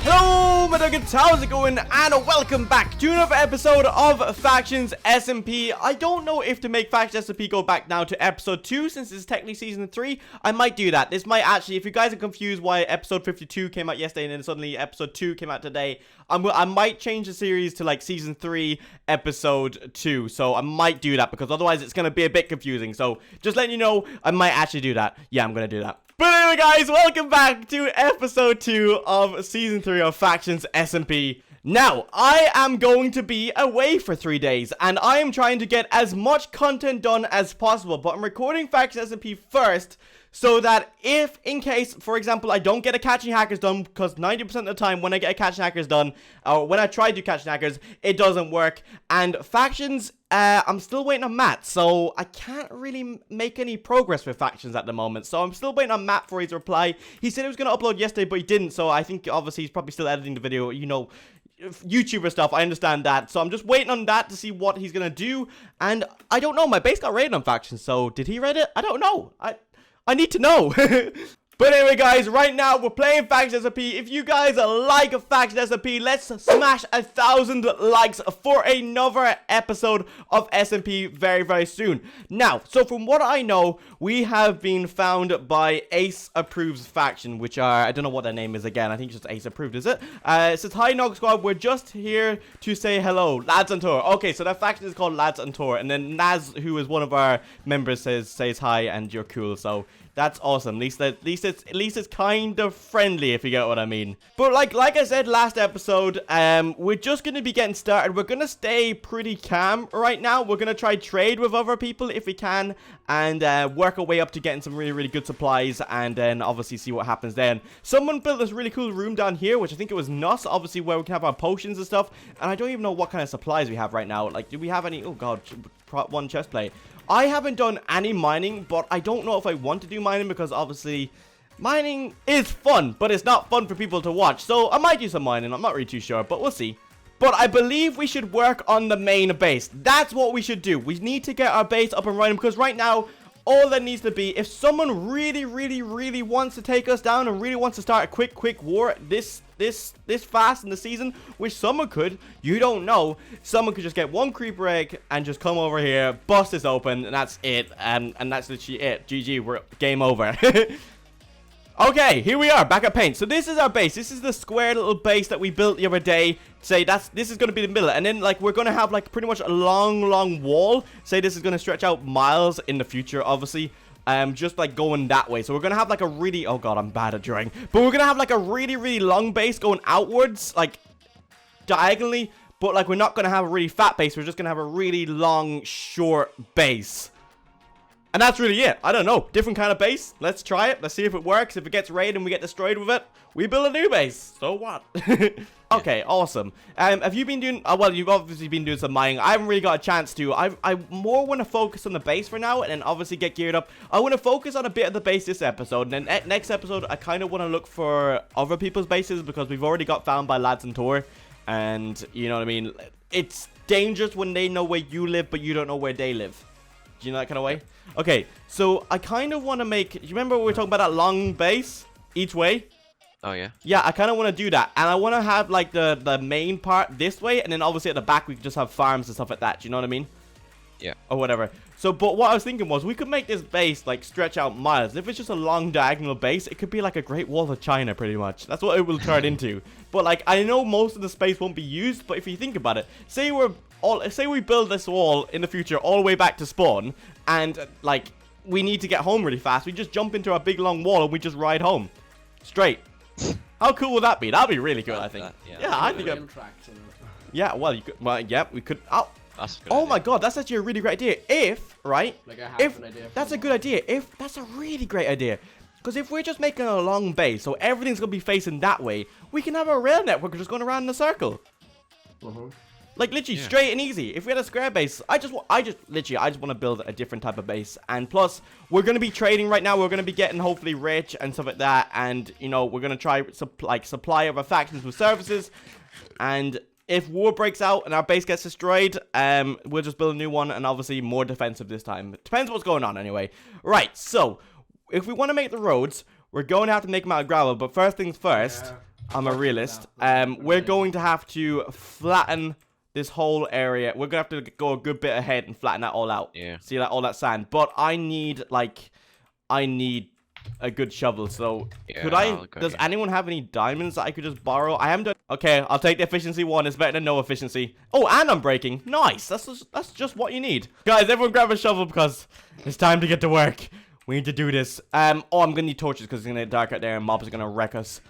Hello, my nuggets, how's it going? And welcome back to another episode of Factions SMP. I don't know if to make Factions SMP go back now to episode 2, since it's technically season 3. I might do that. This might actually, if you guys are confused why episode 52 came out yesterday and then suddenly episode 2 came out today, I might change the series to like season 3, episode 2. So I might do that, because otherwise it's going to be a bit confusing. So just letting you know, I might actually do that. Yeah, I'm going to do that. But anyway, guys, welcome back to episode 2 of season 3 of Factions SMP. Now, I am going to be away for 3 days, and I am trying to get as much content done as possible, but I'm recording Factions SMP first, so that if, in case, for example, I don't get a Catching Hackers done, because 90% of the time when I get a Catching Hackers done, or when I try to do Catching Hackers, it doesn't work, and Factions, I'm still waiting on Matt, so I can't really make any progress with Factions at the moment, so I'm still waiting on Matt for his reply. He said he was going to upload yesterday, but he didn't, so I think, obviously, he's probably still editing the video, you know, YouTuber stuff, I understand that, so I'm just waiting on that to see what he's going to do, and I don't know, my base got raided on Factions, so did he raid it? I don't know, I need to know. But anyway, guys, right now we're playing Factions SMP. If you guys like Factions SMP, let's smash 1,000 likes for another episode of SMP very, very soon. Now, so from what I know, we have been found by Ace Approves Faction, which are, I don't know what their name is again. I think it's just Ace Approved, is it? It says, hi, Nog Squad. We're just here to say hello. Lads on Tour. Okay, so that faction is called Lads on Tour. And then Naz, who is one of our members, says hi and you're cool. So that's awesome. At least it's kind of friendly, if you get what I mean. But like I said last episode, we're just gonna be getting started. We're gonna stay pretty calm right now. We're gonna try trade with other people if we can, and work our way up to getting some really, really good supplies, and then obviously see what happens then. Someone built this really cool room down here, which I think it was Nuss, obviously, where we can have our potions and stuff. And I don't even know what kind of supplies we have right now. Like, do we have any? Oh god, one chest plate. I haven't done any mining, but I don't know if I want to do mining, because obviously mining is fun, but it's not fun for people to watch. So I might do some mining. I'm not really too sure, but we'll see. But I believe we should work on the main base. That's what we should do. We need to get our base up and running, because right now, all that needs to be, if someone really, really, really wants to take us down and really wants to start a quick war this fast in the season, which someone could, you don't know, someone could just get one creeper egg and just come over here, bust this open, and that's it, and that's literally it. GG, we're game over. Okay, here we are, back at paint. So this is our base. This is the square little base that we built the other day. Say this is going to be the middle, and then like we're going to have like pretty much a long wall. Say this is going to stretch out miles in the future, obviously. Just like going that way. So we're going to have like a really, oh god, I'm bad at drawing. But we're going to have like a really long base going outwards, like diagonally. But like we're not going to have a really fat base. We're just going to have a really long, short base. And that's really it. I don't know. Different kind of base. Let's try it. Let's see if it works. If it gets raided and we get destroyed with it, we build a new base. So what? Okay, awesome. Have you been doing... well, you've obviously been doing some mining. I haven't really got a chance to. I more want to focus on the base for now, and then obviously get geared up. I want to focus on a bit of the base this episode, and then next episode, I kind of want to look for other people's bases, because we've already got found by Lads on Tour. And, you know what I mean? It's dangerous when they know where you live, but you don't know where they live. Do you know that kind of way? Okay, so I kind of want to make... You remember we were talking about that long base each way? Oh, yeah? Yeah, I kind of want to do that. And I want to have, like, the main part this way. And then, obviously, at the back, we can just have farms and stuff like that. Do you know what I mean? Yeah. Or whatever. So, but what I was thinking was, we could make this base, like, stretch out miles. If it's just a long diagonal base, it could be like a Great Wall of China, pretty much. That's what it will turn into. But, like, I know most of the space won't be used. But if you think about it, say we build this wall in the future all the way back to spawn, and like we need to get home really fast, we just jump into our big long wall and we just ride home straight. How cool would that be? That'd be really cool, I think. Yeah, I think. Yeah, well, you could. Well, yeah, we could. Oh, oh my god, that's actually a really great idea. If like that's a good idea. If that's a really great idea. Because if we're just making a long base, so everything's gonna be facing that way, we can have a rail network just going around in a circle. Like, literally, straight and easy. If we had a square base, I just want to build a different type of base. And plus, we're going to be trading right now. We're going to be getting, hopefully, rich and stuff like that. And, you know, we're going to try, supply other factions with services. And if war breaks out and our base gets destroyed, we'll just build a new one, and obviously more defensive this time. It depends what's going on anyway. Right, so if we want to make the roads, we're going to have to make them out of gravel. But first things first, I'm a realist. We're going to have to flatten this whole area. We're going to have to go a good bit ahead and flatten that all out. Yeah. See, like, all that sand. But I need a good shovel, so does anyone have any diamonds that I could just borrow? I haven't done. Okay, I'll take the efficiency 1. It's better than no efficiency. Oh, and I'm breaking. Nice. That's just what you need. Guys, everyone grab a shovel because it's time to get to work. We need to do this. Oh, I'm gonna need torches because it's gonna get dark out there and mobs are gonna wreck us.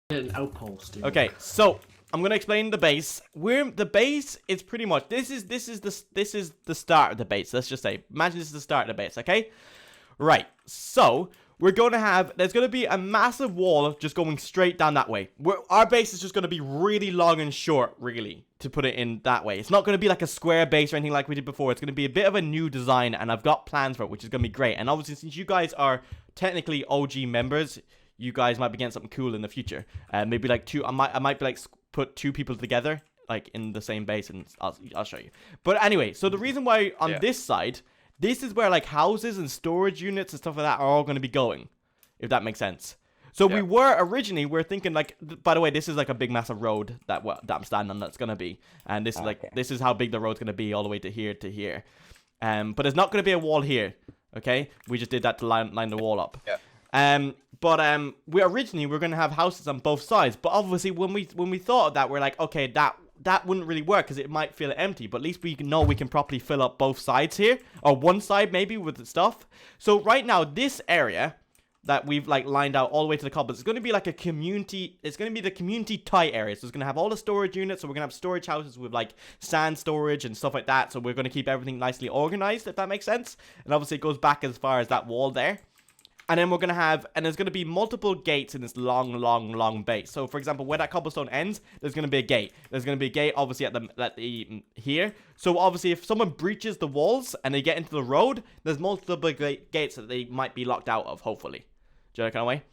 An outpost. Okay, so I'm gonna explain the base. The base is pretty much this is the start of the base. Let's just say, imagine this is the start of the base. Okay, right. So we're gonna have there's gonna be a massive wall just going straight down that way. Our base is just gonna be really long and short, really, to put it in that way. It's not gonna be like a square base or anything like we did before. It's gonna be a bit of a new design, and I've got plans for it, which is gonna be great. And obviously, since you guys are technically OG members, you guys might be getting something cool in the future. Maybe like I might be like put 2 people together like in the same base, and I'll show you. But anyway, so the reason why on this side, this is where like houses and storage units and stuff like that are all going to be going, if that makes sense. So we were thinking like, by the way, this is like a big massive road that I'm standing on. That's gonna be, and this is like this is how big the road's gonna be all the way to here to here. But there's not gonna be a wall here. Okay, we just did that to line the wall up. Yeah. We originally were gonna have houses on both sides, but obviously when we thought of that, we're like, okay, that wouldn't really work because it might feel empty. But at least we know we can properly fill up both sides here, or one side maybe with the stuff. So right now, this area that we've like lined out all the way to the cobbles, it's going to be like a community. It's going to be the community tie area. So it's going to have all the storage units. So we're going to have storage houses with like sand storage and stuff like that. So we're going to keep everything nicely organized, if that makes sense. And obviously it goes back as far as that wall there. And then we're going to have, and there's going to be multiple gates in this long base. So for example, where that cobblestone ends, there's going to be a gate. There's going to be a gate obviously at the here. So obviously if someone breaches the walls and they get into the road, there's multiple gates that they might be locked out of, hopefully. Do you know that kind of way?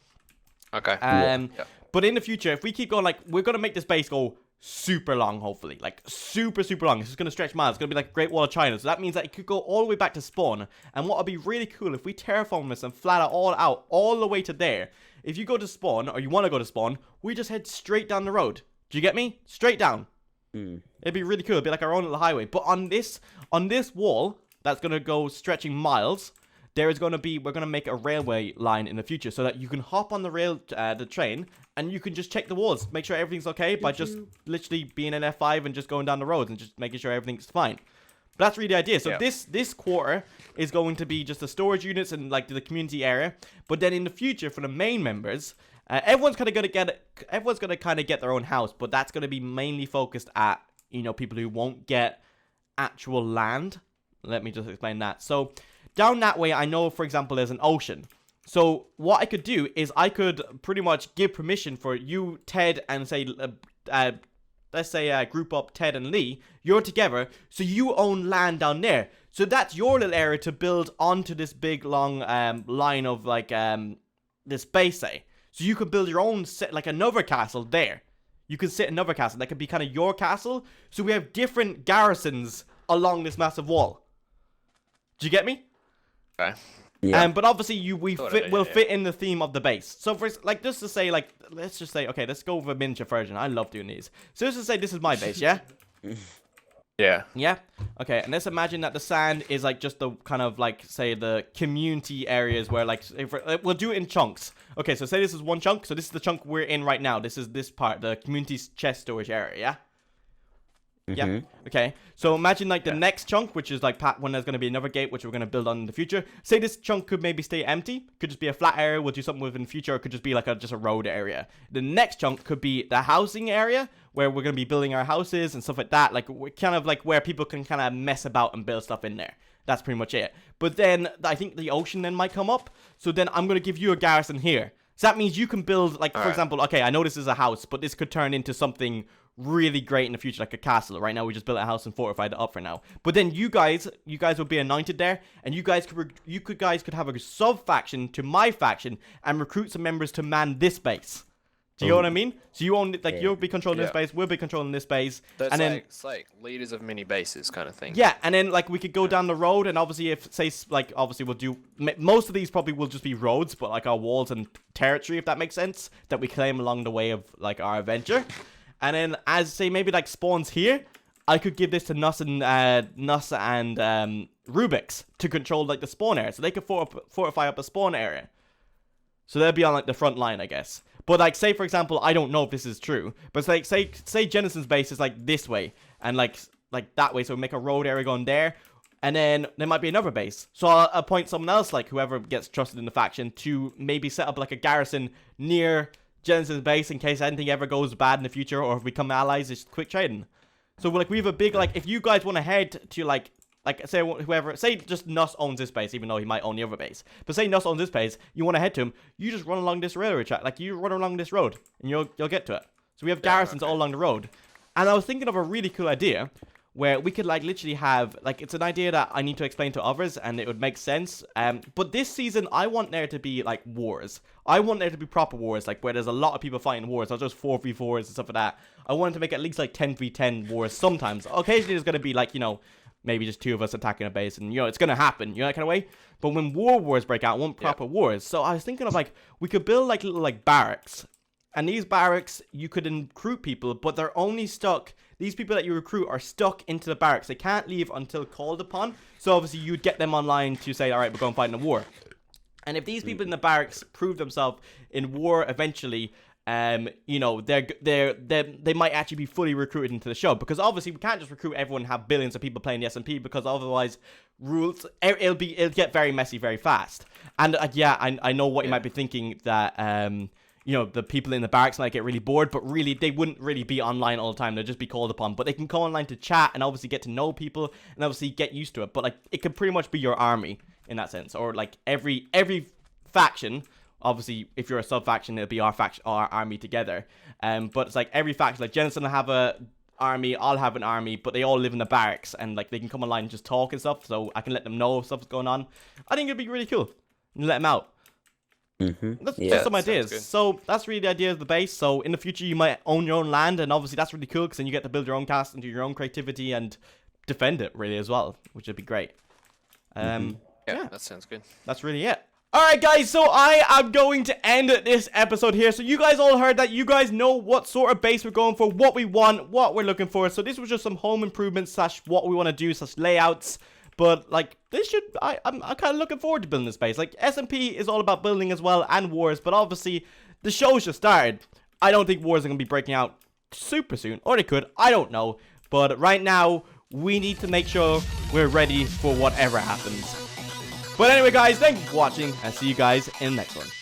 Okay. Yeah. But in the future, if we keep going, like, we're going to make this base go super long, hopefully. Like, super long. This is going to stretch miles. It's going to be like Great Wall of China. So that means that it could go all the way back to spawn. And what would be really cool if we terraform this and flat it all out, all the way to there. If you go to spawn, or you want to go to spawn, we just head straight down the road. Do you get me? Straight down. It'd be really cool. It'd be like our own little highway. But on this wall, that's going to go stretching miles, there is going to be, we're going to make a railway line in the future so that you can hop on the train and you can just check the walls, make sure everything's okay by just literally being an F5 and just going down the roads and just making sure everything's fine. But that's really the idea. So this quarter is going to be just the storage units and like the community area. But then in the future for the main members, everyone's kind of going to kind of get their own house, but that's going to be mainly focused at, you know, people who won't get actual land. Let me just explain that. So down that way, I know, for example, there's an ocean. So what I could do is I could pretty much give permission for you, Ted, and say, let's say group up Ted and Lee. You're together, so you own land down there. So that's your little area to build onto this big, long line of, like, this base, say. So you could build your own, like, another castle there. You could sit another castle. That could be kind of your castle. So we have different garrisons along this massive wall. Do you get me? Okay. Yeah. But obviously we'll fit in the theme of the base. So for like just to say like let's just say okay, let's go with a miniature version. I love doing these. So let's just say this is my base, yeah? Yeah. Yeah? Okay, and let's imagine that the sand is like just the kind of like say the community areas where like if we'll do it in chunks. Okay, so say this is one chunk. So this is the chunk we're in right now. This is this part, the community chest storage area, yeah? Yeah. Okay. So imagine like the next chunk, which is like when there's going to be another gate, which we're going to build on in the future. Say this chunk could maybe stay empty. Could just be a flat area. We'll do something with in the future. Or it could just be like just a road area. The next chunk could be the housing area where we're going to be building our houses and stuff like that. Like we're kind of like where people can kind of mess about and build stuff in there. That's pretty much it. But then I think the ocean then might come up. So then I'm going to give you a garrison here. So that means you can build like, for example, okay, I know this is a house, but this could turn into something really great in the future, like a castle. Right now we just built a house and fortified it up for now. But then you guys would be anointed there, and you guys could have a sub faction to my faction and recruit some members to man this base. Do you know what I mean? So you own like you'll be controlling this base, we'll be controlling this base, That's and then it's like leaders of mini bases kind of thing. yeah, and then like we could go down the road, and obviously if say like obviously we'll do most of these probably will just be roads, but like our walls and territory, if that makes sense, that we claim along the way of like our adventure. And then, as say maybe like spawns here, I could give this to Nuss and Rubik's to control like the spawn area, so they could fortify up a spawn area. So they'll be on like the front line, I guess. But like, say for example, I don't know if this is true, but like say Jennison's base is like this way and like that way, so we make a road area going there, and then there might be another base. So I'll appoint someone else, like whoever gets trusted in the faction, to maybe set up like a garrison near Jennison's base in case anything ever goes bad in the future, or if we become allies, it's quick trading. So like we have a big like if you guys want to head to like say whoever, say just Nuss owns this base, even though he might own the other base, but say Nuss owns this base, you want to head to him, you just run along this railroad track, like you run along this road and you'll get to it. So we have garrisons all along the road. And I was thinking of a really cool idea where we could like literally have like, it's an idea that I need to explain to others and it would make sense. But this season I want there to be like wars. I want there to be proper wars, like where there's a lot of people fighting wars, not just 4v4s and stuff like that. I wanted to make at least like 10v10 wars sometimes. Occasionally there's going to be like, you know, maybe just two of us attacking a base, and you know it's gonna happen, you know, that kind of way. But when wars break out, I want proper wars. So I was thinking of like we could build like little like barracks, and these barracks you could recruit people, but they're only stuck. These people that you recruit are stuck into the barracks. They can't leave until called upon. So obviously you'd get them online to say, all right, we're going to fight in a war. And if these people in the barracks prove themselves in war eventually, you know, they might actually be fully recruited into the show, because obviously we can't just recruit everyone and have billions of people playing the SMP, because otherwise it'll get very messy very fast. And yeah, I know what you might be thinking, that you know, the people in the barracks might get really bored, but really they wouldn't really be online all the time. They'll just be called upon, but they can come online to chat and obviously get to know people and obviously get used to it. But like, it could pretty much be your army in that sense, or like every faction. Obviously, if you're a sub-faction, it'll be our army together. But it's like every faction, like Jensen will have a army, I'll have an army, but they all live in the barracks, and like they can come online and just talk and stuff, so I can let them know if stuff's going on. I think it'd be really cool. And let them out. That's just some ideas. So that's really the idea of the base. So in the future, you might own your own land, and obviously that's really cool, because then you get to build your own cast and do your own creativity and defend it really as well, which would be great. Yeah, that sounds good. That's really it. Alright guys, so I am going to end this episode here. So you guys all heard that. You guys know what sort of base we're going for, what we want, what we're looking for. So this was just some home improvements / what we want to do / layouts. But like, this should, I'm kind of looking forward to building this base. Like, SMP is all about building as well, and wars. But obviously, the show's just started. I don't think wars are going to be breaking out super soon. Or they could, I don't know. But right now, we need to make sure we're ready for whatever happens. But anyway guys, thank you for watching, and see you guys in the next one.